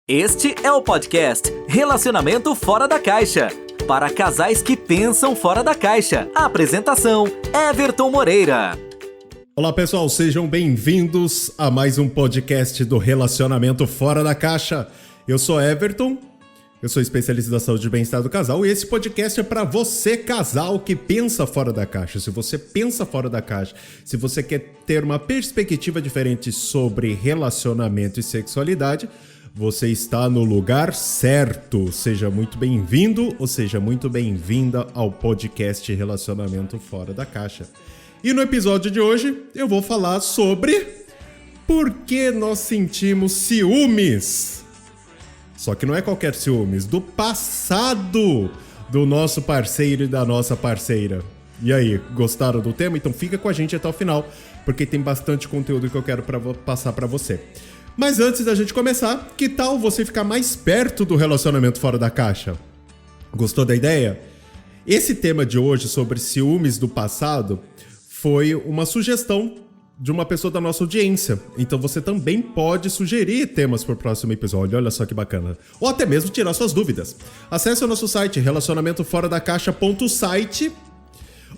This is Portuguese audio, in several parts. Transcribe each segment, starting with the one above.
Este é o podcast Relacionamento Fora da Caixa, para casais que pensam fora da caixa. A apresentação, Everton Moreira. Olá pessoal, sejam bem-vindos a mais um podcast do Relacionamento Fora da Caixa. Eu sou Everton, eu sou especialista da saúde e bem-estar do casal e esse podcast é para você, casal, que pensa fora da caixa. Se você pensa fora da caixa, se você quer ter uma perspectiva diferente sobre relacionamento e sexualidade, você está no lugar certo. Seja muito bem-vindo ou seja muito bem-vinda ao podcast Relacionamento Fora da Caixa. E no episódio de hoje eu vou falar sobre por que nós sentimos ciúmes. Só que não é qualquer ciúmes, do passado do nosso parceiro e da nossa parceira. E aí, gostaram do tema? Então fica com a gente até o final, porque tem bastante conteúdo que eu quero passar para você. Mas antes da gente começar, que tal você ficar mais perto do relacionamento fora da caixa? Gostou da ideia? Esse tema de hoje sobre ciúmes do passado foi uma sugestão de uma pessoa da nossa audiência. Então você também pode sugerir temas para o próximo episódio. Olha só que bacana. Ou até mesmo tirar suas dúvidas. Acesse o nosso site relacionamentoforadacaixa.site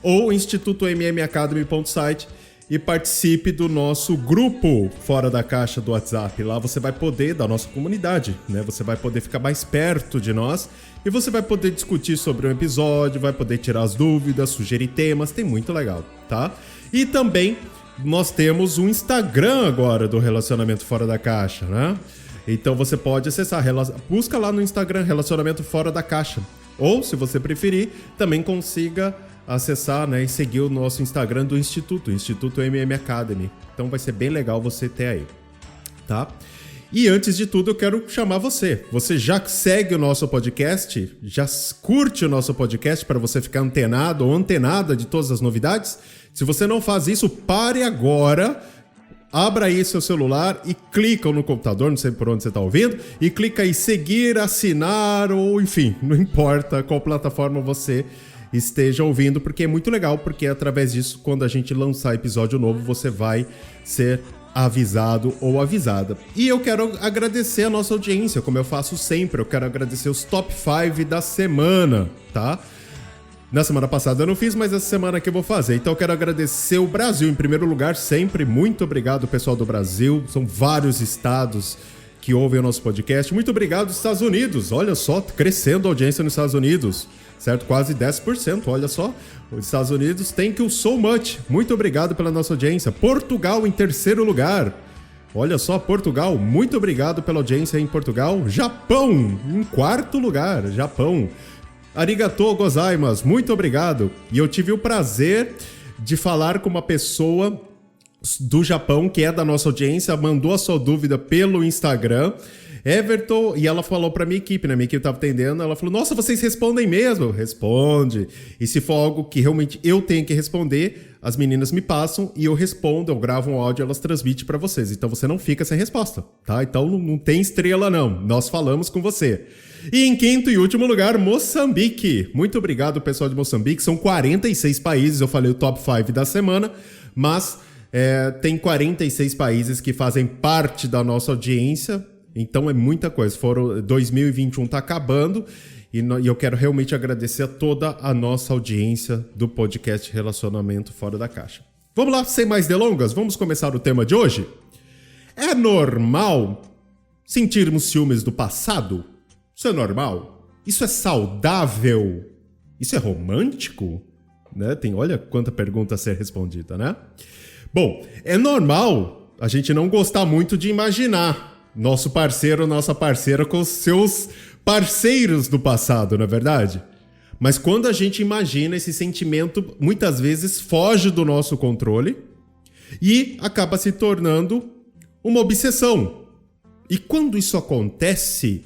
ou institutommmacademy.site e participe do nosso grupo Fora da Caixa do WhatsApp. Lá você vai poder, da nossa comunidade, né? Você vai poder ficar mais perto de nós e você vai poder discutir sobre um episódio, vai poder tirar as dúvidas, sugerir temas, tem muito legal, tá? E também nós temos um Instagram agora do Relacionamento Fora da Caixa, né? Então você pode acessar, busca lá no Instagram Relacionamento Fora da Caixa. Ou, se você preferir, também consiga acessar, né, e seguir o nosso Instagram do Instituto MM Academy. Então vai ser bem legal você ter aí, tá? E antes de tudo eu quero chamar você. Você já segue o nosso podcast? Já curte o nosso podcast para você ficar antenado ou antenada de todas as novidades? Se você não faz isso, pare agora, abra aí seu celular e clica no computador, não sei por onde você está ouvindo, e clica aí seguir, assinar ou enfim, não importa qual plataforma você esteja ouvindo, porque é muito legal, porque através disso, quando a gente lançar episódio novo, você vai ser avisado ou avisada. E eu quero agradecer a nossa audiência, como eu faço sempre, eu quero agradecer os top 5 da semana, tá? Na semana passada eu não fiz, mas essa semana que eu vou fazer. Então eu quero agradecer o Brasil em primeiro lugar, sempre. Muito obrigado, pessoal do Brasil. São vários estados que ouvem o nosso podcast. Muito obrigado, Estados Unidos. Olha só, crescendo a audiência nos Estados Unidos. Certo? Quase 10%, olha só. Os Estados Unidos, thank you so much. Muito obrigado pela nossa audiência. Portugal em terceiro lugar. Olha só, Portugal, muito obrigado pela audiência em Portugal. Japão em quarto lugar, Japão. Arigatou gozaimasu, muito obrigado. E eu tive o prazer de falar com uma pessoa do Japão, que é da nossa audiência, mandou a sua dúvida pelo Instagram. Everton, e ela falou pra minha equipe, né? Minha equipe tava atendendo, ela falou, nossa, vocês respondem mesmo? Responde. E se for algo que realmente eu tenho que responder, as meninas me passam e eu respondo, eu gravo um áudio e elas transmitem pra vocês. Então você não fica sem resposta, tá? Então não tem estrela não, nós falamos com você. E em quinto e último lugar, Moçambique. Muito obrigado, pessoal de Moçambique. São 46 países, eu falei o top 5 da semana, mas tem 46 países que fazem parte da nossa audiência. Então é muita coisa. 2021 tá acabando e eu quero realmente agradecer a toda a nossa audiência do podcast Relacionamento Fora da Caixa. Vamos lá, sem mais delongas, vamos começar o tema de hoje? É normal sentirmos ciúmes do passado? Isso é normal? Isso é saudável? Isso é romântico? Né? Olha quanta pergunta a ser respondida, né? Bom, é normal a gente não gostar muito de imaginar nosso parceiro ou nossa parceira com os seus parceiros do passado, não é verdade? Mas quando a gente imagina, esse sentimento muitas vezes foge do nosso controle e acaba se tornando uma obsessão. E quando isso acontece,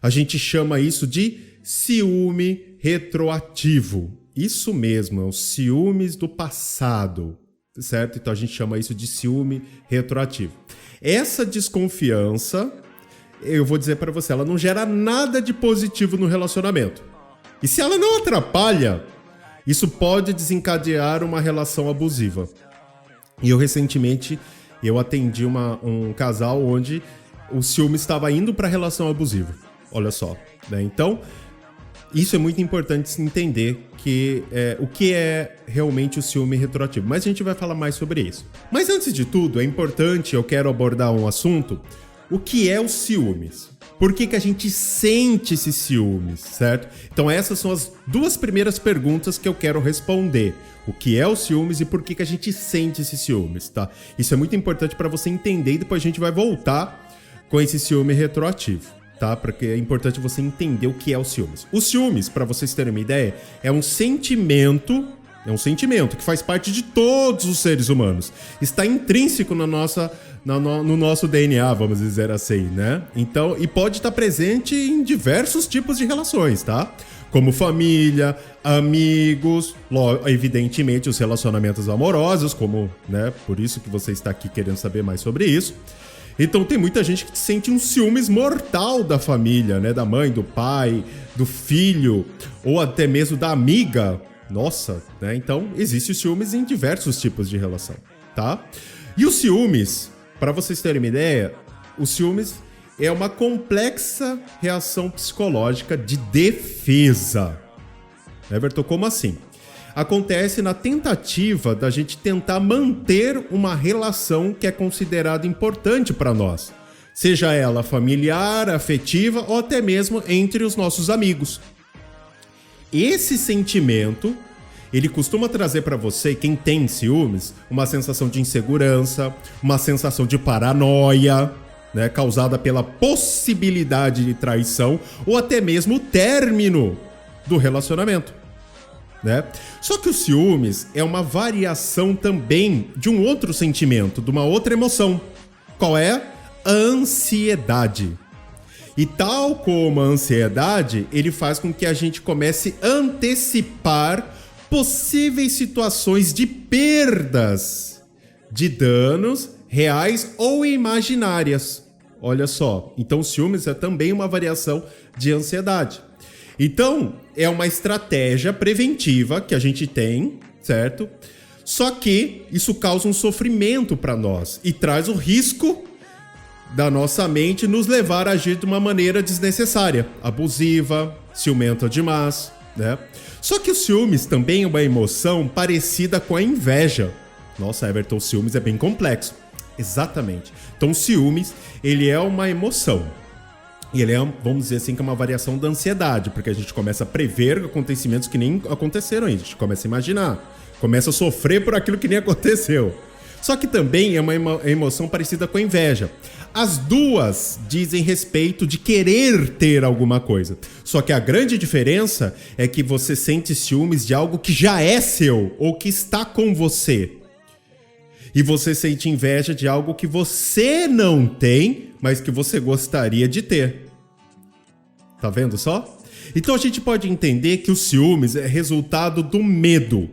a gente chama isso de ciúme retroativo. Isso mesmo, é os ciúmes do passado, certo? Então a gente chama isso de ciúme retroativo. Essa desconfiança, eu vou dizer para você, ela não gera nada de positivo no relacionamento. E se ela não atrapalha, isso pode desencadear uma relação abusiva. E eu recentemente, atendi um casal onde o ciúme estava indo para relação abusiva. Olha só, né? Então, isso é muito importante se entender que o que é realmente o ciúme retroativo. Mas a gente vai falar mais sobre isso. Mas antes de tudo, é importante, eu quero abordar um assunto. O que é os ciúmes? Por que a gente sente esses ciúmes, certo? Então essas são as duas primeiras perguntas que eu quero responder. O que é os ciúmes e por que a gente sente esses ciúmes, tá? Isso é muito importante para você entender e depois a gente vai voltar com esse ciúme retroativo, tá? Porque é importante você entender o que é os ciúmes. Os ciúmes, para vocês terem uma ideia, é um sentimento que faz parte de todos os seres humanos. Está intrínseco no nosso DNA, vamos dizer assim, né? Então, e pode estar presente em diversos tipos de relações, tá? Como família, amigos, evidentemente os relacionamentos amorosos, como, né? Por isso que você está aqui querendo saber mais sobre isso. Então tem muita gente que sente um ciúmes mortal da família, né? Da mãe, do pai, do filho, ou até mesmo da amiga. Nossa, né? Então existe ciúmes em diversos tipos de relação, tá? E os ciúmes, para vocês terem uma ideia, os ciúmes é uma complexa reação psicológica de defesa. Everton, como assim? Acontece na tentativa da gente tentar manter uma relação que é considerada importante para nós, seja ela familiar, afetiva ou até mesmo entre os nossos amigos. Esse sentimento, ele costuma trazer para você, quem tem ciúmes, uma sensação de insegurança, uma sensação de paranoia, né, causada pela possibilidade de traição ou até mesmo o término do relacionamento, né? Só que o ciúmes é uma variação também de um outro sentimento, de uma outra emoção. Qual é? A ansiedade. E tal como a ansiedade, ele faz com que a gente comece a antecipar possíveis situações de perdas, de danos reais ou imaginárias. Olha só, então o ciúmes é também uma variação de ansiedade. Então, é uma estratégia preventiva que a gente tem, certo? Só que isso causa um sofrimento para nós e traz o risco da nossa mente nos levar a agir de uma maneira desnecessária, abusiva, ciumenta demais, né? Só que o ciúmes também é uma emoção parecida com a inveja. Nossa, Everton, o ciúmes é bem complexo. Exatamente. Então, o ciúmes, ele é uma emoção. E ele é, vamos dizer assim, que é uma variação da ansiedade, porque a gente começa a prever acontecimentos que nem aconteceram ainda. A gente começa a imaginar, começa a sofrer por aquilo que nem aconteceu. Só que também é uma emoção parecida com a inveja. As duas dizem respeito de querer ter alguma coisa. Só que a grande diferença é que você sente ciúmes de algo que já é seu ou que está com você. E você sente inveja de algo que você não tem, mas que você gostaria de ter. Tá vendo só? Então a gente pode entender que o ciúmes é resultado do medo.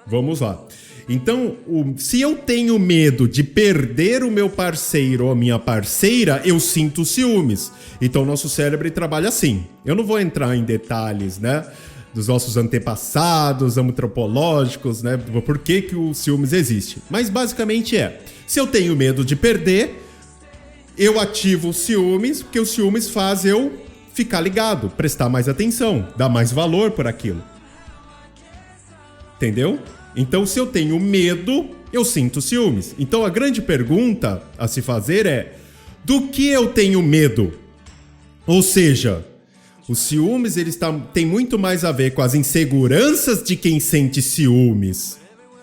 Vamos lá. Então, se eu tenho medo de perder o meu parceiro ou a minha parceira, eu sinto ciúmes. Então, nosso cérebro trabalha assim. Eu não vou entrar em detalhes, né, dos nossos antepassados antropológicos, né, por que o ciúmes existe. Mas, basicamente se eu tenho medo de perder, eu ativo o ciúmes, porque o ciúmes faz eu ficar ligado, prestar mais atenção, dar mais valor por aquilo. Entendeu? Então, se eu tenho medo, eu sinto ciúmes. Então, a grande pergunta a se fazer é: do que eu tenho medo? Ou seja, os ciúmes tem muito mais a ver com as inseguranças de quem sente ciúmes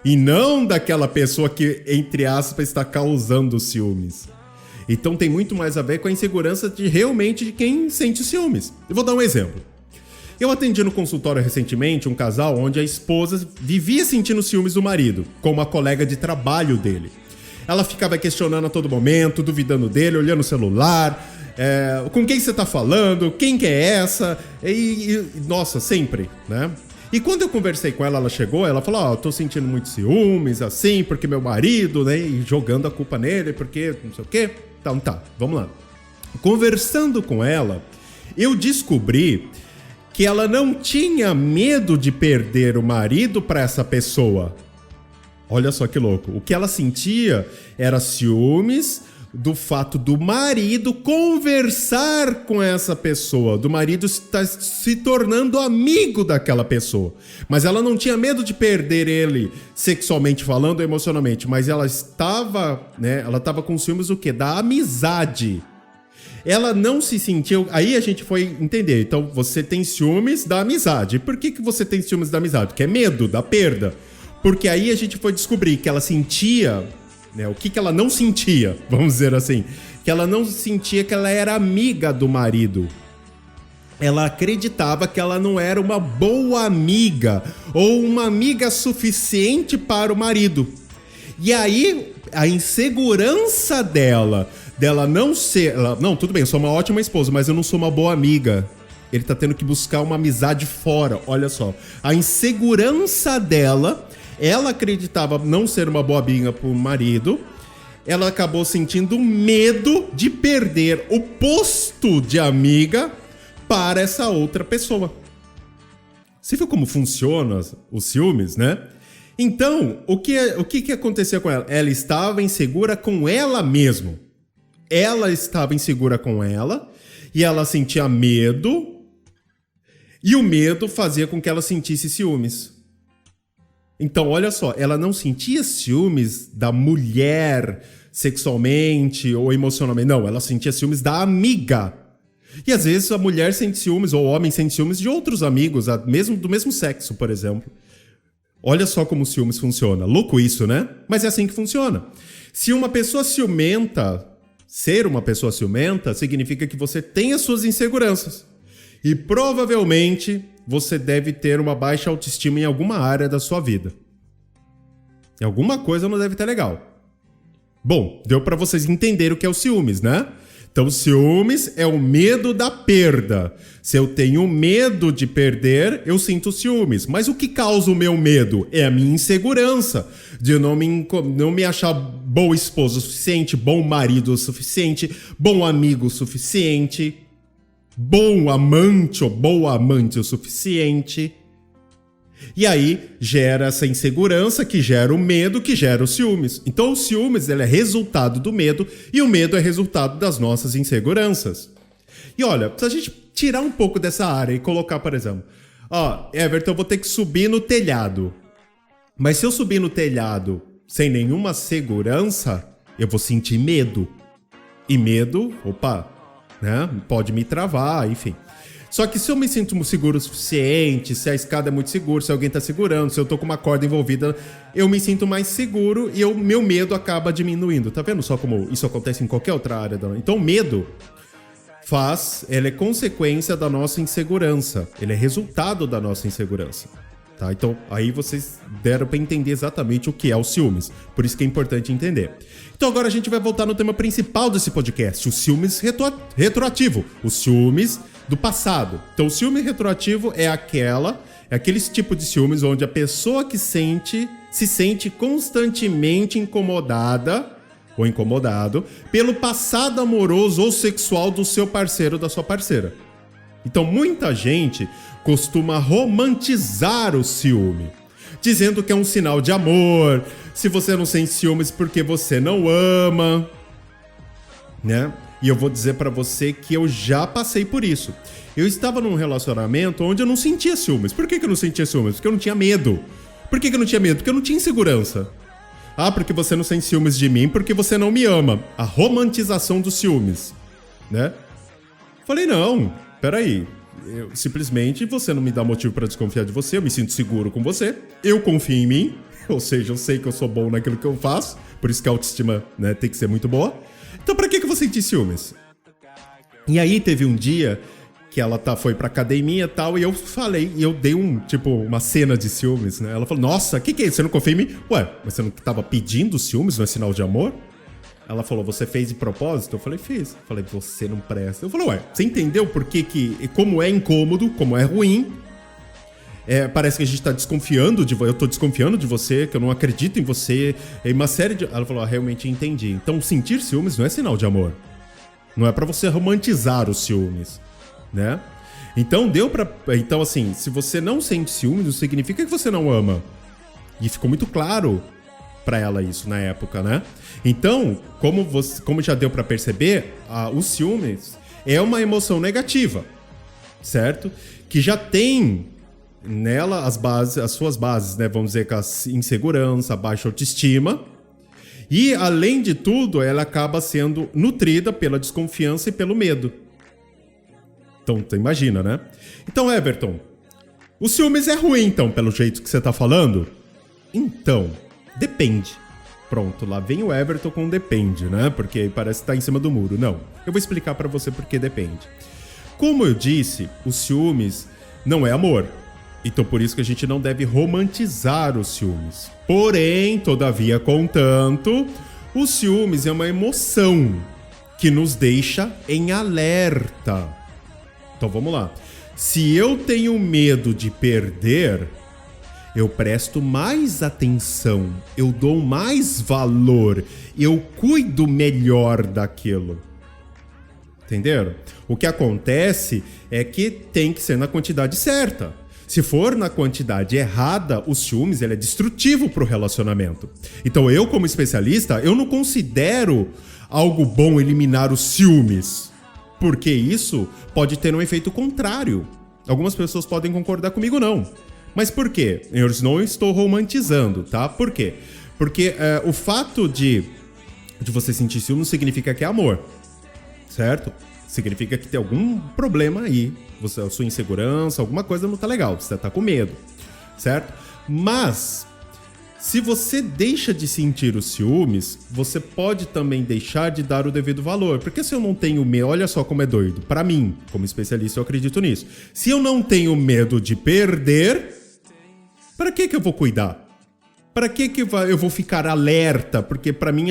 e não daquela pessoa que, entre aspas, está causando ciúmes. Então, tem muito mais a ver com a insegurança realmente de quem sente ciúmes. Eu vou dar um exemplo. Eu atendi no consultório recentemente um casal onde a esposa vivia sentindo ciúmes do marido, com uma colega de trabalho dele. Ela ficava questionando a todo momento, duvidando dele, olhando o celular, com quem você tá falando, quem que é essa, nossa, sempre, né? E quando eu conversei com ela, ela chegou, ela falou, eu tô sentindo muito ciúmes, assim, porque meu marido, né, e jogando a culpa nele, porque não sei o quê. Então tá, vamos lá. Conversando com ela, eu descobri que ela não tinha medo de perder o marido para essa pessoa. Olha só que louco. O que ela sentia era ciúmes do fato do marido conversar com essa pessoa, do marido estar se tornando amigo daquela pessoa. Mas ela não tinha medo de perder ele sexualmente falando, emocionalmente, mas ela estava, né, ela estava com ciúmes do quê? Da amizade. Ela não se sentiu... Aí a gente foi entender. Então, você tem ciúmes da amizade. Por que você tem ciúmes da amizade? Porque é medo da perda. Porque aí a gente foi descobrir que ela sentia... Né, o que ela não sentia, vamos dizer assim. Que ela não sentia que ela era amiga do marido. Ela acreditava que ela não era uma boa amiga. Ou uma amiga suficiente para o marido. E aí, a insegurança dela não ser... não, tudo bem, eu sou uma ótima esposa, mas eu não sou uma boa amiga. Ele tá tendo que buscar uma amizade fora, olha só. A insegurança dela, ela acreditava não ser uma boa amiga pro marido. Ela acabou sentindo medo de perder o posto de amiga para essa outra pessoa. Você viu como funciona os ciúmes, né? Então, o que acontecia com ela? Ela estava insegura com ela mesma. Ela estava insegura com ela e ela sentia medo, e o medo fazia com que ela sentisse ciúmes. Então, olha só, ela não sentia ciúmes da mulher sexualmente ou emocionalmente. Não, ela sentia ciúmes da amiga. E às vezes a mulher sente ciúmes, ou o homem sente ciúmes de outros amigos, mesmo do mesmo sexo, por exemplo. Olha só como o ciúmes funciona. Louco isso, né? Mas é assim que funciona. Se uma pessoa ciumenta... Ser uma pessoa ciumenta significa que você tem as suas inseguranças. E provavelmente você deve ter uma baixa autoestima em alguma área da sua vida. Em alguma coisa não deve estar legal. Bom, deu para vocês entenderem o que é o ciúmes, né? Então, ciúmes é o medo da perda. Se eu tenho medo de perder, eu sinto ciúmes. Mas o que causa o meu medo? É a minha insegurança. De eu não me achar boa esposa o suficiente, bom marido o suficiente, bom amigo o suficiente, bom amante ou boa amante o suficiente. E aí gera essa insegurança, que gera o medo, que gera os ciúmes. Então o ciúmes ele é resultado do medo, e o medo é resultado das nossas inseguranças. E olha, se a gente tirar um pouco dessa área e colocar, por exemplo, Everton, eu vou ter que subir no telhado. Mas se eu subir no telhado sem nenhuma segurança, eu vou sentir medo. E medo, né, pode me travar, enfim. Só que se eu me sinto seguro o suficiente, se a escada é muito segura, se alguém tá segurando, se eu tô com uma corda envolvida, eu me sinto mais seguro e meu medo acaba diminuindo. Tá vendo só como isso acontece em qualquer outra área? Então o medo ele é consequência da nossa insegurança. Ele é resultado da nossa insegurança. Tá? Então aí vocês deram pra entender exatamente o que é o ciúmes. Por isso que é importante entender. Então agora a gente vai voltar no tema principal desse podcast, o ciúmes retroativo. O ciúmes do passado. Então o ciúme retroativo é aquele tipo de ciúmes onde a pessoa que se sente constantemente incomodada ou incomodado pelo passado amoroso ou sexual do seu parceiro ou da sua parceira. Então muita gente costuma romantizar o ciúme, dizendo que é um sinal de amor, se você não sente ciúmes porque você não ama, né? E eu vou dizer pra você que eu já passei por isso. Eu estava num relacionamento onde eu não sentia ciúmes. Por que eu não sentia ciúmes? Porque eu não tinha medo. Por que eu não tinha medo? Porque eu não tinha insegurança. Porque você não sente ciúmes de mim porque você não me ama. A romantização dos ciúmes, né? Falei, não, peraí. Simplesmente você não me dá motivo pra desconfiar de você. Eu me sinto seguro com você. Eu confio em mim. Ou seja, eu sei que eu sou bom naquilo que eu faço. Por isso que a autoestima, né, tem que ser muito boa. Então pra que eu vou sentir ciúmes? E aí teve um dia que ela foi pra academia e tal, e eu falei, e eu dei uma cena de ciúmes, né? Ela falou, nossa, que é isso? Você não confia em mim? Ué, mas você não tava pedindo ciúmes, não é sinal de amor? Ela falou, você fez de propósito? Eu falei, fiz. Eu falei, você não presta. Eu falei, ué, você entendeu por que como é incômodo, como é ruim? Parece que a gente tá desconfiando eu tô desconfiando de você, que eu não acredito em você. E uma série de... Ela falou, realmente entendi. Então sentir ciúmes não é sinal de amor. Não é pra você romantizar os ciúmes, né? Então Então assim, se você não sente ciúmes, não significa que você não ama. E ficou muito claro pra ela isso na época, né? Então, como já deu pra perceber, o ciúmes é uma emoção negativa, certo? Que já tem nela as suas bases, né? Vamos dizer, com a insegurança, a baixa autoestima. E, além de tudo, ela acaba sendo nutrida pela desconfiança e pelo medo. Então, tu imagina, né? Então, Everton, o ciúmes é ruim, então, pelo jeito que você tá falando? Então, depende. Pronto, lá vem o Everton com depende, né? Porque parece que tá em cima do muro. Não, eu vou explicar pra você por que depende. Como eu disse, o ciúmes não é amor. Então, por isso que a gente não deve romantizar os ciúmes. Porém, todavia, contanto, o ciúmes é uma emoção que nos deixa em alerta. Então, vamos lá. Se eu tenho medo de perder, eu presto mais atenção, eu dou mais valor, eu cuido melhor daquilo. Entenderam? O que acontece é que tem que ser na quantidade certa. Se for na quantidade errada, o ciúmes ele é destrutivo para o relacionamento. Então eu, como especialista, eu não considero algo bom eliminar os ciúmes, porque isso pode ter um efeito contrário. Algumas pessoas podem concordar comigo, não. Mas por quê? Eu não estou romantizando, tá? Por quê? Porque o fato de você sentir ciúme não significa que é amor, certo? Significa que tem algum problema aí. A sua insegurança, alguma coisa não tá legal. Você tá com medo, certo? Mas, se você deixa de sentir os ciúmes, você pode também deixar de dar o devido valor. Porque se eu não tenho medo... Olha só como é doido. Pra mim, como especialista, eu acredito nisso. Se eu não tenho medo de perder, pra que eu vou cuidar? Pra que eu vou ficar alerta? Porque pra mim,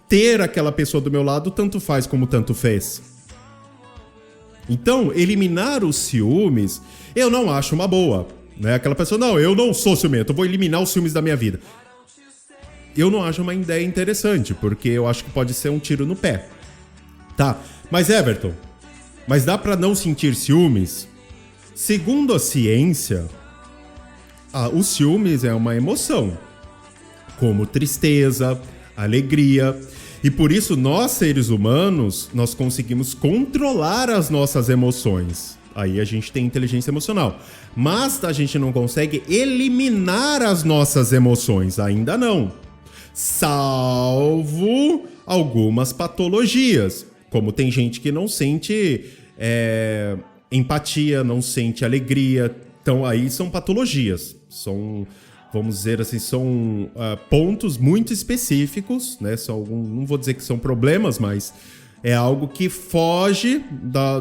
ter aquela pessoa do meu lado tanto faz como tanto fez. Então, eliminar os ciúmes, eu não acho uma boa, né? Aquela pessoa, não, eu não sou ciumento, eu vou eliminar os ciúmes da minha vida. Eu não acho uma ideia interessante, porque eu acho que pode ser um tiro no pé. Tá, mas Everton, mas dá pra não sentir ciúmes? Segundo a ciência, o ciúmes é uma emoção, como tristeza, alegria. E por isso, nós, seres humanos, nós conseguimos controlar as nossas emoções. Aí a gente tem inteligência emocional. Mas a gente não consegue eliminar as nossas emoções. Ainda não. Salvo algumas patologias. Como tem gente que não sente empatia, não sente alegria. Então aí são patologias. Vamos dizer assim, são pontos muito específicos, né? Não vou dizer que são problemas, mas é algo que foge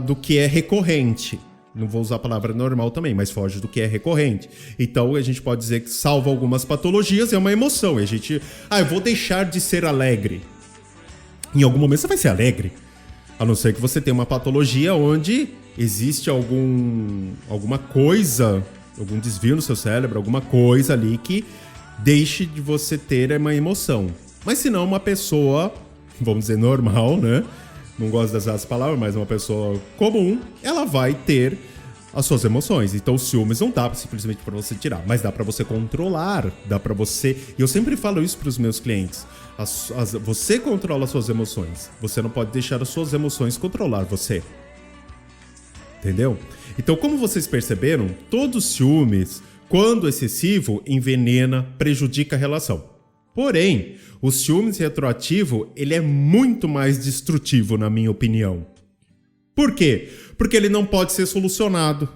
do que é recorrente. Não vou usar a palavra normal também, mas foge do que é recorrente. Então a gente pode dizer que salva algumas patologias, é uma emoção. E a gente, eu vou deixar de ser alegre. Em algum momento você vai ser alegre. A não ser que você tenha uma patologia onde existe alguma coisa... algum desvio no seu cérebro, alguma coisa ali que deixe de você ter uma emoção. Mas se não, uma pessoa, vamos dizer, normal, né? Não gosto dessas palavras, mas uma pessoa comum, ela vai ter as suas emoções. Então, o ciúmes não dá simplesmente para você tirar, mas dá para você controlar, dá para você... E eu sempre falo isso para os meus clientes. Você controla as suas emoções. Você não pode deixar as suas emoções controlar você. Entendeu? Então, como vocês perceberam, todo ciúmes, quando excessivo, envenena, prejudica a relação. Porém, o ciúmes retroativo, ele é muito mais destrutivo, na minha opinião. Por quê? Porque ele não pode ser solucionado.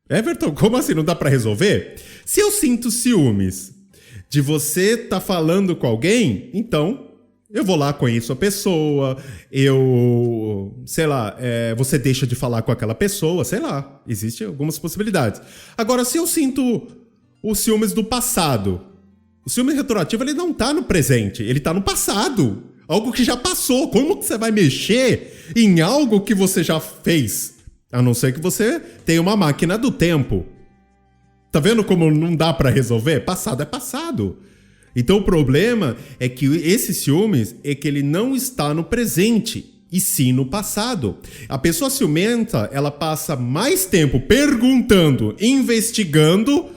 Everton, como assim? Não dá pra resolver? Se eu sinto ciúmes de você tá falando com alguém, então... eu vou lá, conheço a pessoa, você deixa de falar com aquela pessoa, sei lá, existem algumas possibilidades. Agora, se eu sinto os ciúmes do passado, o ciúme retroativo, ele não tá no presente, ele tá no passado, algo que já passou. Como que você vai mexer em algo que você já fez? A não ser que você tenha uma máquina do tempo. Tá vendo como não dá pra resolver? Passado é passado. Então o problema é que esse ciúmes é que ele não está no presente, e sim no passado. A pessoa ciumenta, ela passa mais tempo perguntando, investigando,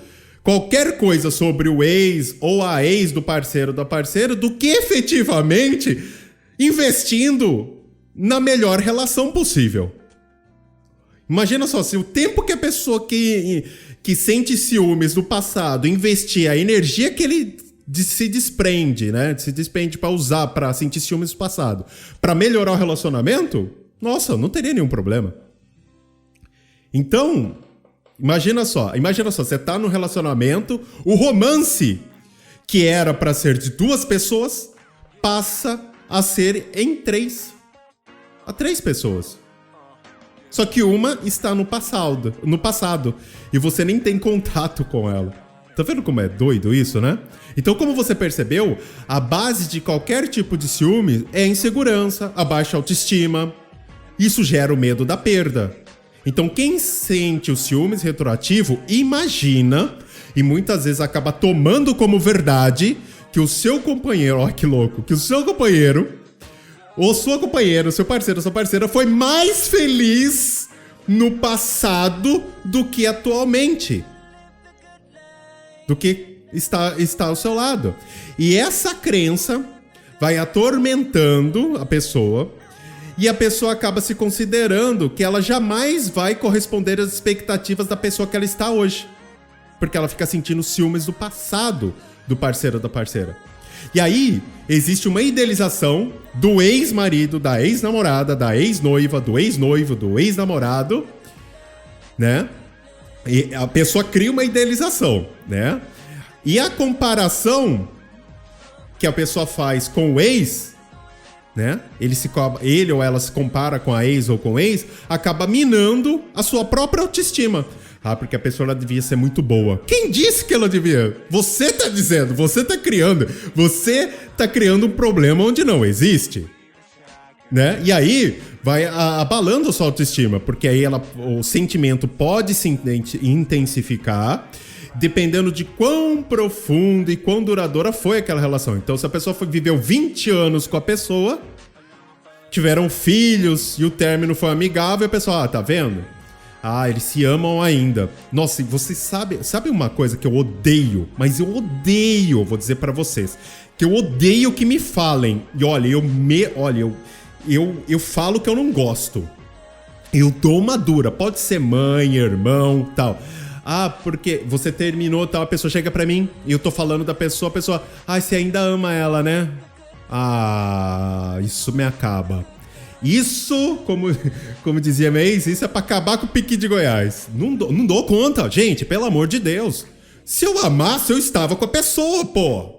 qualquer coisa sobre o ex ou a ex do parceiro ou da parceira do que efetivamente investindo na melhor relação possível. Imagina só, se o tempo que a pessoa que sente ciúmes do passado investir a energia que ele se desprende, né? Se desprende para usar, para sentir ciúmes do passado, para melhorar o relacionamento, nossa, não teria nenhum problema. Então, imagina só, você tá num relacionamento, o romance que era para ser de 2 pessoas passa a ser em 3. A 3 pessoas. Só que uma está no passado e você nem tem contato com ela. Tá vendo como é doido isso, né? Então, como você percebeu, a base de qualquer tipo de ciúme é a insegurança, a baixa autoestima. Isso gera o medo da perda. Então, quem sente o ciúmes retroativo, imagina, e muitas vezes acaba tomando como verdade, que o seu companheiro, ó que louco, que o seu companheiro, ou sua companheira, seu parceiro, sua parceira, foi mais feliz no passado do que atualmente. Do que está ao seu lado. E essa crença vai atormentando a pessoa, e a pessoa acaba se considerando que ela jamais vai corresponder às expectativas da pessoa que ela está hoje. Porque ela fica sentindo ciúmes do passado do parceiro ou da parceira. E aí, existe uma idealização do ex-marido, da ex-namorada, da ex-noiva, do ex-noivo, do ex-namorado, né? E a pessoa cria uma idealização, né? E a comparação que a pessoa faz com o ex, né? Ele ou ela se compara com a ex ou com o ex, acaba minando a sua própria autoestima. Ah, porque a pessoa ela devia ser muito boa. Quem disse que ela devia? Você tá dizendo, você tá criando um problema onde não existe, né? E aí vai abalando a sua autoestima, porque aí o sentimento pode se intensificar dependendo de quão profundo e quão duradoura foi aquela relação. Então, se a pessoa viveu 20 anos com a pessoa, tiveram filhos e o término foi amigável, a pessoa, tá vendo? Ah, eles se amam ainda. Nossa, você sabe uma coisa que eu odeio? Mas eu odeio, vou dizer pra vocês, que eu odeio que me falem. E olha, eu falo que eu não gosto. Eu dou uma dura. Pode ser mãe, irmão, tal. Ah, porque você terminou, tal, a pessoa chega pra mim e eu tô falando da pessoa, a pessoa... Ah, você ainda ama ela, né? Ah, isso me acaba. Isso, como dizia minha ex, isso é pra acabar com o piqui de Goiás. Não dou conta, gente, pelo amor de Deus. Se eu amasse, eu estava com a pessoa, pô.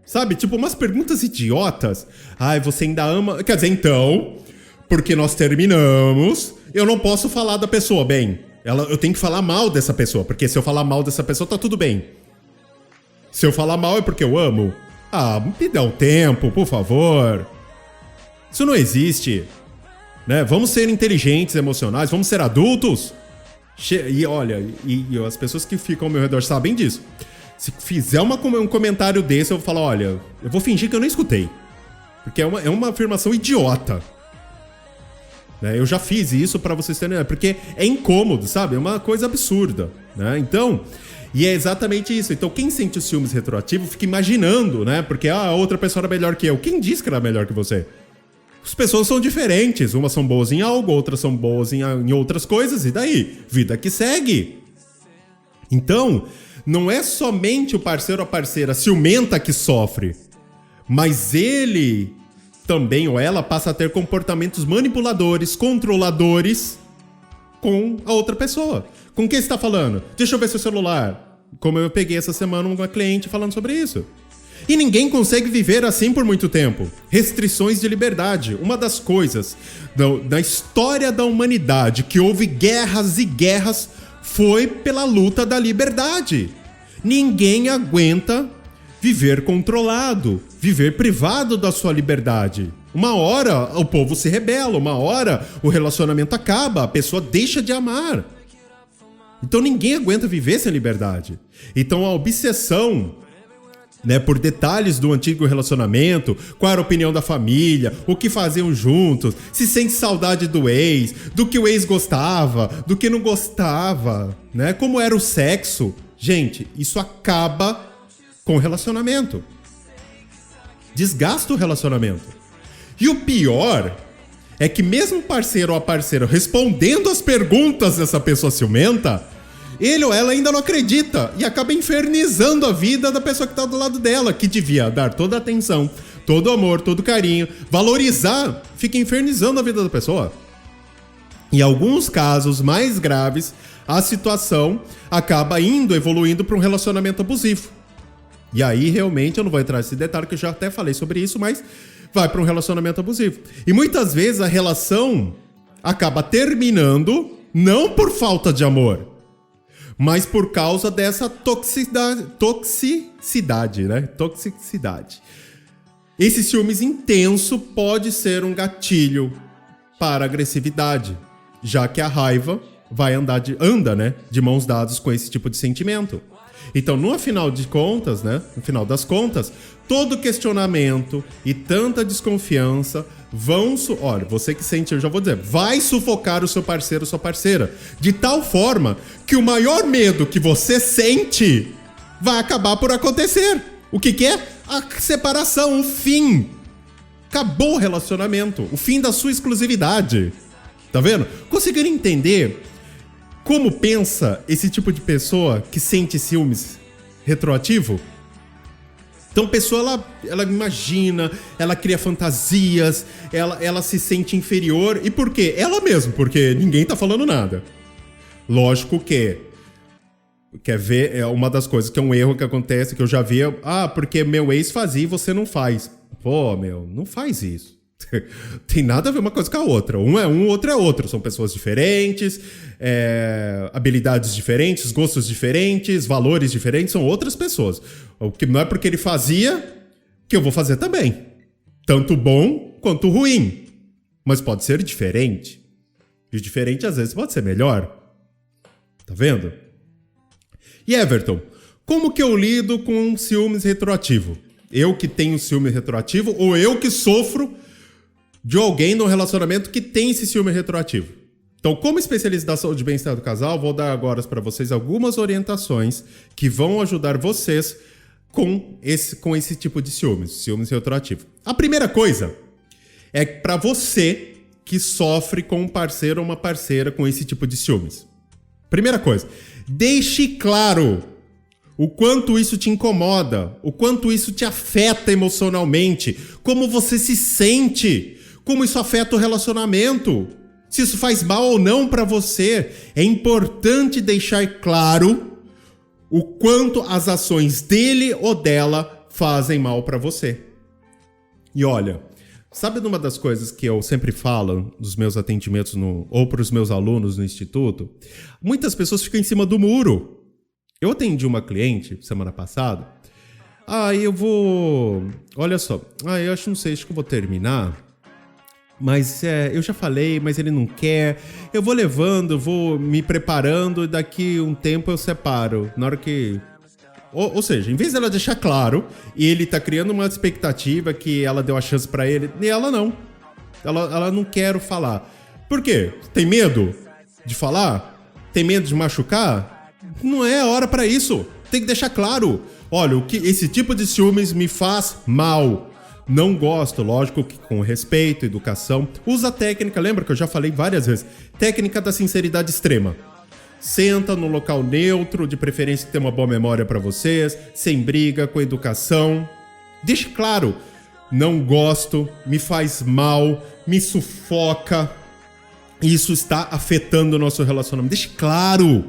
Sabe, tipo umas perguntas idiotas. Ai, você ainda ama... Quer dizer, então, porque nós terminamos, eu não posso falar da pessoa bem. Eu tenho que falar mal dessa pessoa, porque se eu falar mal dessa pessoa, tá tudo bem. Se eu falar mal é porque eu amo. Ah, me dá um tempo, por favor. Isso não existe, né? Vamos ser inteligentes, emocionais, vamos ser adultos. E olha, as pessoas que ficam ao meu redor sabem disso. Se fizer um comentário desse, eu vou falar, olha, eu vou fingir que eu não escutei. Porque é uma afirmação idiota. Né? Eu já fiz isso pra vocês terem... Porque é incômodo, sabe? É uma coisa absurda, né? Então... E é exatamente isso. Então, quem sente os ciúmes retroativos fica imaginando, né? Porque a outra pessoa era melhor que eu. Quem disse que era melhor que você? As pessoas são diferentes. Umas são boas em algo, outras são boas em outras coisas. E daí? Vida que segue. Então, não é somente o parceiro ou a parceira ciumenta que sofre. Mas ele também, ou ela, passa a ter comportamentos manipuladores, controladores com a outra pessoa. Com quem você está falando? Deixa eu ver seu celular. Como eu peguei essa semana uma cliente falando sobre isso. E ninguém consegue viver assim por muito tempo. Restrições de liberdade. Uma das coisas da história da humanidade que houve guerras e guerras foi pela luta da liberdade. Ninguém aguenta viver controlado, viver privado da sua liberdade. Uma hora o povo se rebela, uma hora o relacionamento acaba, a pessoa deixa de amar. Então ninguém aguenta viver sem liberdade. Então a obsessão, né, por detalhes do antigo relacionamento, qual era a opinião da família, o que faziam juntos, se sente saudade do ex, do que o ex gostava, do que não gostava, né, como era o sexo. Gente, isso acaba com o relacionamento. Desgasta o relacionamento. E o pior é que mesmo o parceiro ou a parceira respondendo as perguntas dessa pessoa ciumenta, ele ou ela ainda não acredita e acaba infernizando a vida da pessoa que está do lado dela, que devia dar toda a atenção, todo o amor, todo o carinho, valorizar, fica infernizando a vida da pessoa. Em alguns casos mais graves, a situação acaba evoluindo para um relacionamento abusivo. E aí, realmente, eu não vou entrar nesse detalhe, que eu já até falei sobre isso, mas vai para um relacionamento abusivo. E muitas vezes a relação acaba terminando, não por falta de amor, mas por causa dessa toxicidade, né? Toxicidade. Esse ciúmes intenso pode ser um gatilho para agressividade, já que a raiva anda, né, de mãos dadas com esse tipo de sentimento. Então, no final das contas, todo questionamento e tanta desconfiança olha, você que sente, eu já vou dizer, vai sufocar o seu parceiro ou sua parceira, de tal forma que o maior medo que você sente vai acabar por acontecer. O que é? A separação, o fim. Acabou o relacionamento, o fim da sua exclusividade. Tá vendo? Conseguiram entender como pensa esse tipo de pessoa que sente ciúmes retroativo? Então a pessoa, ela imagina, ela cria fantasias, ela se sente inferior. E por quê? Ela mesma, porque ninguém tá falando nada. Lógico que, quer ver, é uma das coisas que é um erro que acontece, que eu já vi, porque meu ex fazia e você não faz. Pô, não faz isso. Tem nada a ver uma coisa com a outra. Um é um, outro é outro. São pessoas diferentes, habilidades diferentes, gostos diferentes, valores diferentes. São outras pessoas. O que não é porque ele fazia que eu vou fazer também. Tanto bom quanto ruim. Mas pode ser diferente. E o diferente às vezes pode ser melhor. Tá vendo? E Everton, como que eu lido com ciúmes retroativo? Eu que tenho ciúme retroativo ou eu que sofro de alguém no relacionamento que tem esse ciúme retroativo? Então, como especialista da saúde e bem-estar do casal, vou dar agora para vocês algumas orientações que vão ajudar vocês com esse tipo de ciúmes retroativo. A primeira coisa é para você que sofre com um parceiro ou uma parceira com esse tipo de ciúmes. Primeira coisa, deixe claro o quanto isso te incomoda, o quanto isso te afeta emocionalmente, como você se sente, como isso afeta o relacionamento, se isso faz mal ou não para você. É importante deixar claro o quanto as ações dele ou dela fazem mal para você. E olha, sabe uma das coisas que eu sempre falo nos meus atendimentos ou para os meus alunos no instituto? Muitas pessoas ficam em cima do muro. Eu atendi uma cliente semana passada. Olha só. Acho que eu vou terminar. Mas eu já falei, mas ele não quer. Eu vou levando, eu vou me preparando e daqui um tempo eu separo. Na hora que... Ou seja, em vez dela deixar claro, e ele tá criando uma expectativa que ela deu a chance pra ele, e ela não. Ela não quer falar. Por quê? Tem medo de falar? Tem medo de machucar? Não é a hora pra isso. Tem que deixar claro. Olha, esse tipo de ciúmes me faz mal. Não gosto, lógico que com respeito, educação. Usa a técnica, lembra que eu já falei várias vezes. Técnica da sinceridade extrema. Senta no local neutro, de preferência que tenha uma boa memória pra vocês, sem briga, com educação. Deixe claro, não gosto, me faz mal, me sufoca. Isso está afetando o nosso relacionamento. Deixe claro.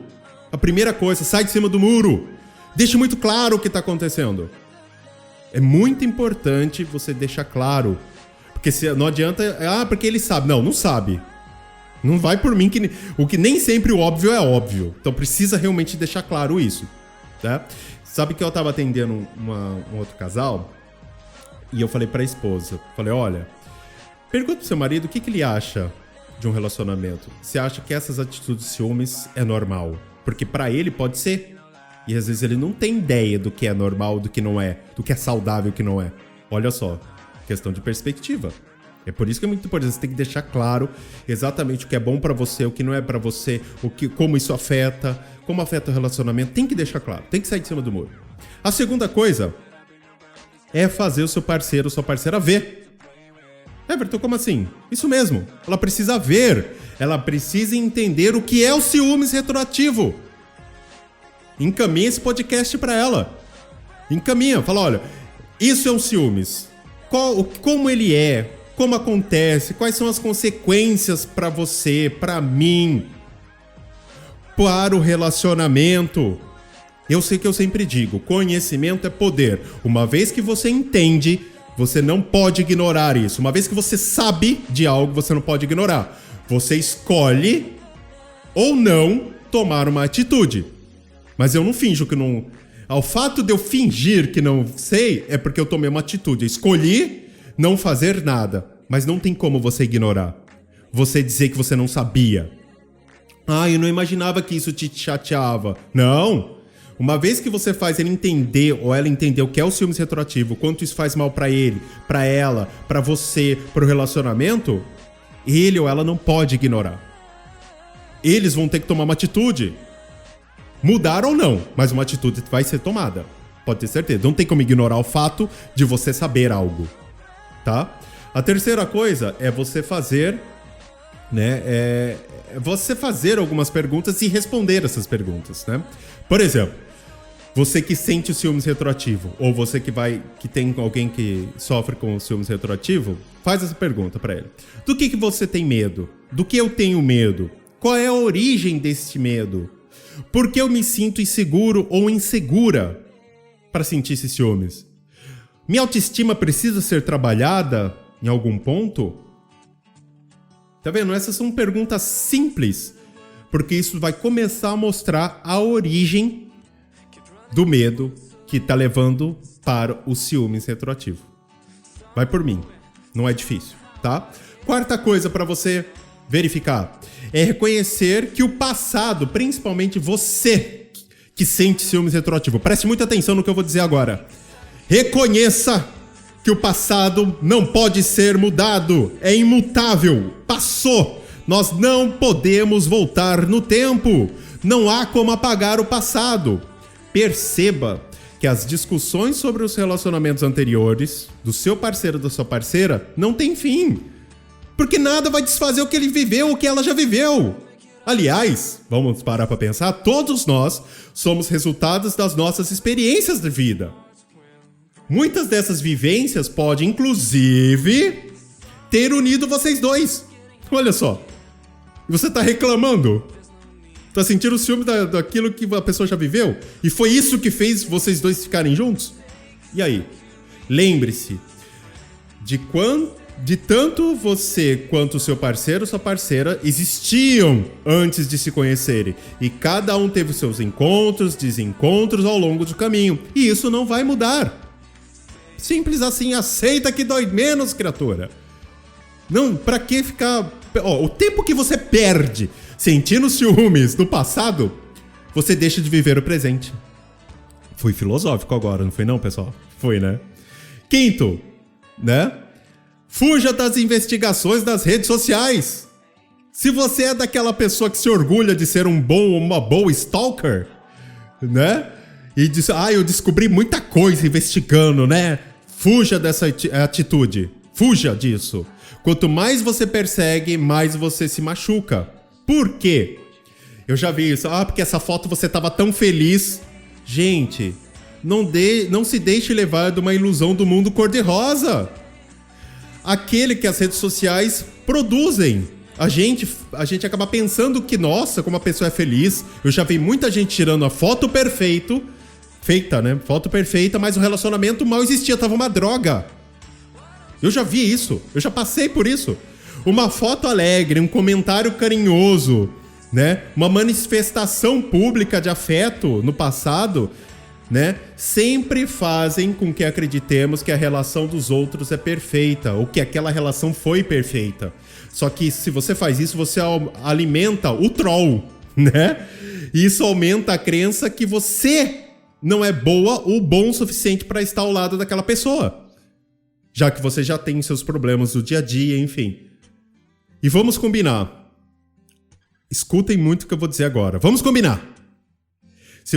A primeira coisa, sai de cima do muro. Deixe muito claro o que está acontecendo. É muito importante você deixar claro. Porque não adianta... porque ele sabe. Não sabe. Não vai por mim que nem sempre o óbvio é óbvio. Então precisa realmente deixar claro isso. Tá? Sabe que eu estava atendendo um outro casal e eu falei para a esposa. Falei, olha, pergunta pro seu marido o que ele acha de um relacionamento. Você acha que essas atitudes de ciúmes é normal? Porque para ele pode ser. E às vezes ele não tem ideia do que é normal, do que não é, do que é saudável, do que não é. Olha só, questão de perspectiva. É por isso que é muito importante, você tem que deixar claro exatamente o que é bom pra você, o que não é pra você, como isso afeta, como afeta o relacionamento. Tem que deixar claro, tem que sair de cima do muro. A segunda coisa é fazer o seu parceiro ou sua parceira ver. Everton, como assim? Isso mesmo, ela precisa ver, ela precisa entender o que é o ciúmes retroativo. Encaminha esse podcast pra ela. Encaminha, fala, olha, isso é um ciúmes. Como ele é, como acontece, quais são as consequências pra você, pra mim, para o relacionamento. Eu sei que eu sempre digo, conhecimento é poder. Uma vez que você entende, você não pode ignorar isso. Uma vez que você sabe de algo, você não pode ignorar. Você escolhe ou não tomar uma atitude. Mas eu não finjo que não... Ao fato de eu fingir que não sei, é porque eu tomei uma atitude. Eu escolhi não fazer nada. Mas não tem como você ignorar. Você dizer que você não sabia. Ah, eu não imaginava que isso te chateava. Não. Uma vez que você faz ele entender, ou ela entender o que é o ciúmes retroativo, quanto isso faz mal pra ele, pra ela, pra você, pro relacionamento, ele ou ela não pode ignorar. Eles vão ter que tomar uma atitude. Mudar ou não, mas uma atitude vai ser tomada. Pode ter certeza. Não tem como ignorar o fato de você saber algo. Tá? A terceira coisa é você fazer, né? Você fazer algumas perguntas e responder essas perguntas, né? Por exemplo, você que sente o ciúmes retroativo, ou você que tem alguém que sofre com o ciúmes retroativo, faz essa pergunta pra ele. Do que você tem medo? Do que eu tenho medo? Qual é a origem deste medo? Por que eu me sinto inseguro ou insegura para sentir esses ciúmes? Minha autoestima precisa ser trabalhada em algum ponto? Tá vendo? Essas são perguntas simples, porque isso vai começar a mostrar a origem do medo que tá levando para o ciúmes retroativo. Vai por mim, não é difícil, tá? Quarta coisa para você verificar é reconhecer que o passado, principalmente você que sente ciúmes retroativo, preste muita atenção no que eu vou dizer agora. Reconheça que o passado não pode ser mudado, é imutável, passou. Nós não podemos voltar no tempo, não há como apagar o passado. Perceba que as discussões sobre os relacionamentos anteriores do seu parceiro ou da sua parceira não tem fim. Porque nada vai desfazer o que ele viveu, o que ela já viveu. Aliás, vamos parar para pensar, todos nós somos resultados das nossas experiências de vida. Muitas dessas vivências podem, inclusive, ter unido vocês dois. Olha só. E você tá reclamando? Tá sentindo o ciúme daquilo que a pessoa já viveu? E foi isso que fez vocês dois ficarem juntos? E aí? Lembre-se de tanto você quanto o seu parceiro ou sua parceira existiam antes de se conhecerem. E cada um teve seus encontros, desencontros ao longo do caminho. E isso não vai mudar. Simples assim, aceita que dói menos, criatura. Não, pra que ficar... o tempo que você perde sentindo ciúmes do passado, você deixa de viver o presente. Fui filosófico agora, não foi não, pessoal? Foi, né? Quinto, né? Fuja das investigações das redes sociais. Se você é daquela pessoa que se orgulha de ser uma boa stalker, né? E diz, eu descobri muita coisa investigando, né? Fuja dessa atitude. Fuja disso. Quanto mais você persegue, mais você se machuca. Por quê? Eu já vi isso. Porque essa foto você tava tão feliz. Gente, não se deixe levar de uma ilusão do mundo cor-de-rosa. Aquele que as redes sociais produzem. A gente acaba pensando que, nossa, como a pessoa é feliz. Eu já vi muita gente tirando a foto feita, né? Foto perfeita, mas o relacionamento mal existia, tava uma droga. Eu já vi isso, eu já passei por isso. Uma foto alegre, um comentário carinhoso, né? Uma manifestação pública de afeto no passado, né? Sempre fazem com que acreditemos que a relação dos outros é perfeita, ou que aquela relação foi perfeita. Só que se você faz isso, você alimenta o troll, né? E isso aumenta a crença que você não é boa ou bom o suficiente para estar ao lado daquela pessoa. já que você já tem seus problemas do dia a dia, enfim. E vamos combinar. Escutem muito o que eu vou dizer agora. Vamos combinar. Se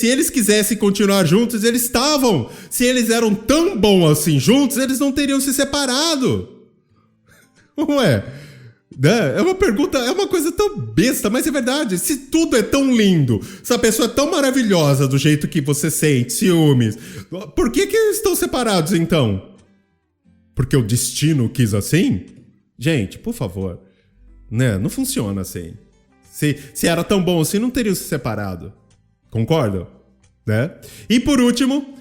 eles quisessem continuar juntos, eles estavam. Se eles eram tão bons assim juntos, eles não teriam se separado. Não é? É uma pergunta, é uma coisa tão besta, mas é verdade. Se tudo é tão lindo, se a pessoa é tão maravilhosa do jeito que você sente, ciúmes, por que eles estão separados então? Porque o destino quis assim? Gente, por favor, né? Não funciona assim. Se era tão bom assim, não teriam se separado. Concordam? Né? E por último,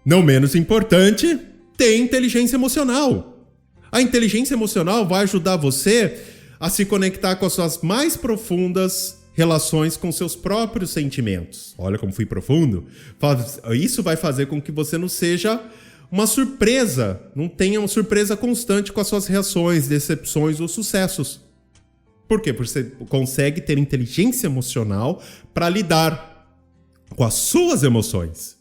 não menos importante, tem inteligência emocional. A inteligência emocional vai ajudar você a se conectar com as suas mais profundas relações com seus próprios sentimentos. Olha como fui profundo. Isso vai fazer com que você não seja uma surpresa, não tenha uma surpresa constante com as suas reações, decepções ou sucessos. Por quê? Porque você consegue ter inteligência emocional para lidar com as suas emoções.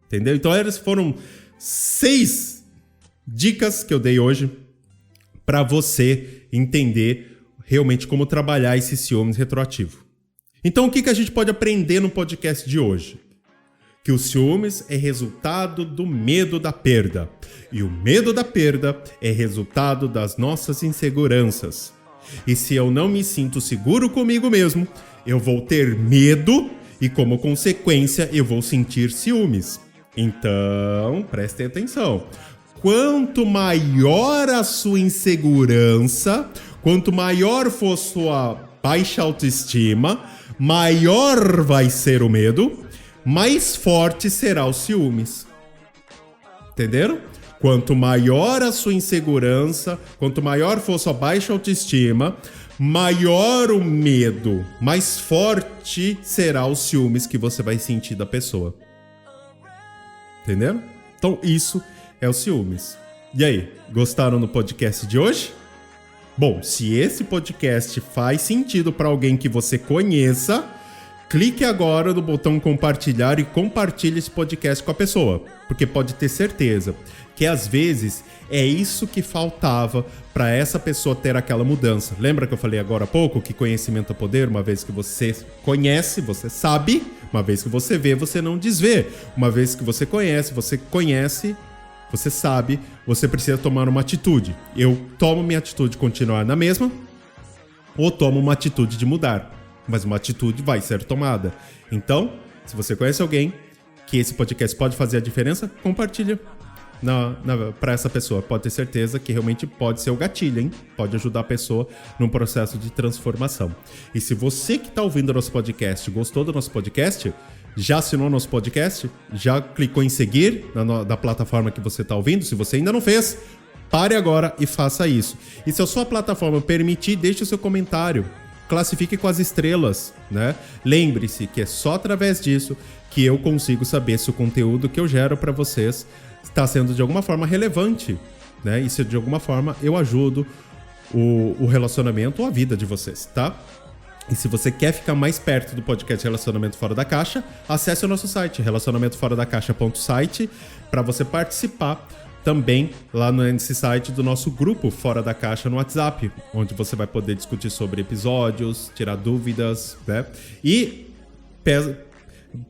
Entendeu? Então, essas foram 6 dicas que eu dei hoje para você entender realmente como trabalhar esse ciúmes retroativo. Então, o que a gente pode aprender no podcast de hoje? Que o ciúmes é resultado do medo da perda. E o medo da perda é resultado das nossas inseguranças. E se eu não me sinto seguro comigo mesmo, eu vou ter medo e, como consequência, eu vou sentir ciúmes. Então, prestem atenção. Quanto maior a sua insegurança, quanto maior for sua baixa autoestima, maior vai ser o medo, mais forte será o ciúmes. Entenderam? Quanto maior a sua insegurança, quanto maior for sua baixa autoestima, maior o medo, mais forte será o ciúmes que você vai sentir da pessoa. Entenderam? Então isso é o ciúmes. E aí, gostaram do podcast de hoje? Bom, se esse podcast faz sentido para alguém que você conheça, clique agora no botão compartilhar e compartilhe esse podcast com a pessoa, porque pode ter certeza que às vezes é isso que faltava para essa pessoa ter aquela mudança. Lembra que eu falei agora há pouco que conhecimento é poder? Uma vez que você conhece, você sabe. Uma vez que você vê, você não desvê. Uma vez que você conhece, você sabe, você precisa tomar uma atitude. Eu tomo minha atitude de continuar na mesma ou tomo uma atitude de mudar. Mas uma atitude vai ser tomada. Então, se você conhece alguém que esse podcast pode fazer a diferença, compartilha para essa pessoa. Pode ter certeza que realmente pode ser o gatilho, hein? Pode ajudar a pessoa num processo de transformação. E se você que está ouvindo o nosso podcast gostou do nosso podcast, já assinou nosso podcast, já clicou em seguir na plataforma que você está ouvindo, se você ainda não fez, pare agora e faça isso. E se a sua plataforma permitir, deixe o seu comentário. Classifique com as estrelas, né? Lembre-se que é só através disso que eu consigo saber se o conteúdo que eu gero para vocês está sendo de alguma forma relevante, né? E se de alguma forma eu ajudo o relacionamento ou a vida de vocês, tá? E se você quer ficar mais perto do podcast Relacionamento Fora da Caixa, acesse o nosso site, relacionamentoforadacaixa.site, para você participar também lá nesse site do nosso grupo Fora da Caixa no WhatsApp, onde você vai poder discutir sobre episódios, tirar dúvidas, né? E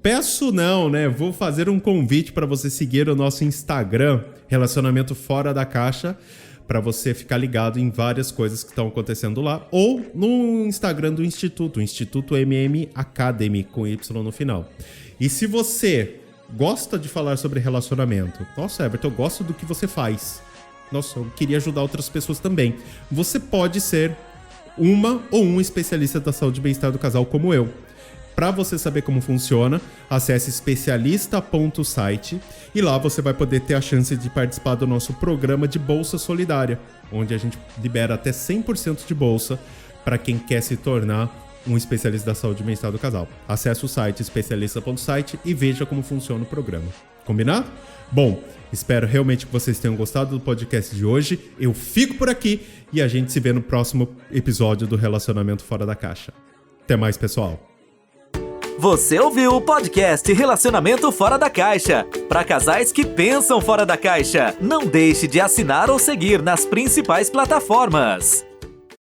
peço não, né? Vou fazer um convite para você seguir o nosso Instagram, Relacionamento Fora da Caixa, para você ficar ligado em várias coisas que estão acontecendo lá, ou no Instagram do Instituto, o Instituto MM Academy, com Y no final. E se você gosta de falar sobre relacionamento, nossa, Everton, eu gosto do que você faz, nossa, eu queria ajudar outras pessoas também, você pode ser uma ou um especialista da saúde e bem-estar do casal como eu. Para você saber como funciona, acesse especialista.site e lá você vai poder ter a chance de participar do nosso programa de Bolsa Solidária, onde a gente libera até 100% de bolsa para quem quer se tornar um especialista da saúde e bem-estar do casal. Acesse o site especialista.site e veja como funciona o programa. Combinado? Bom, espero realmente que vocês tenham gostado do podcast de hoje. Eu fico por aqui e a gente se vê no próximo episódio do Relacionamento Fora da Caixa. Até mais, pessoal! Você ouviu o podcast Relacionamento Fora da Caixa, para casais que pensam fora da caixa. Não deixe de assinar ou seguir nas principais plataformas.